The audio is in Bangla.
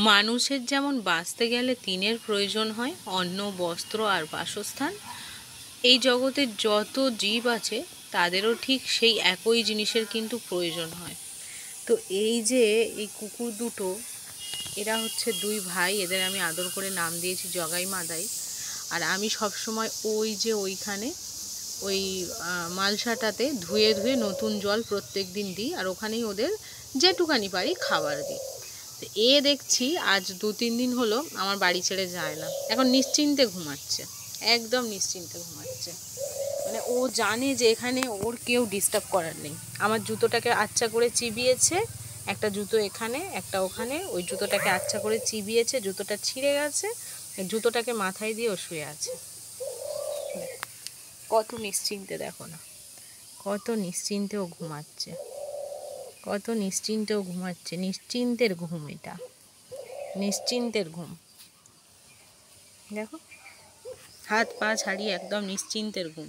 মানুষের যেমন বাঁচতে গেলে তিনের প্রয়োজন হয়, অন্ন, বস্ত্র আর বাসস্থান, এই জগতের যত জীব আছে তাদেরও ঠিক সেই একই জিনিসের কিন্তু প্রয়োজন হয়। তো এই যে এই কুকুর দুটো, এরা হচ্ছে দুই ভাই। এদের আমি আদর করে নাম দিয়েছি জগাই মাদাই। আর আমি সবসময় ওই যে ওইখানে ওই মালসাটাতে ধুয়ে ধুয়ে নতুন জল প্রত্যেক দিন দিই, আর ওখানেই ওদের যেটুকানি পারি খাবার দিই। তো দেখছি আজ 2-3 দিন হলো আমার বাড়ি ছেড়ে যায় না। এখন নিশ্চিন্তে ঘুমাচ্ছে, একদম নিশ্চিন্তে ঘুমাচ্ছে। মানে ও জানে যে এখানে ওর কেউ ডিস্টার্ব করার নেই। আমার জুতোটাকে আচ্ছা করে চিবিয়েছে, একটা জুতো এখানে একটা ওখানে, ওই জুতোটাকে আচ্ছা করে চিবিয়েছে, জুতোটা ছিঁড়ে গেছে, জুতোটাকে মাথায় দিয়ে ও শুয়ে আছে। কত নিশ্চিন্তে, দেখো না কত নিশ্চিন্তে ও ঘুমাচ্ছে, কত নিশ্চিন্তে ও ঘুমাচ্ছে। নিশ্চিন্তের ঘুম এটা, নিশ্চিন্তের ঘুম। দেখো হাত পা ছাড়িয়ে একদম নিশ্চিন্তের ঘুম।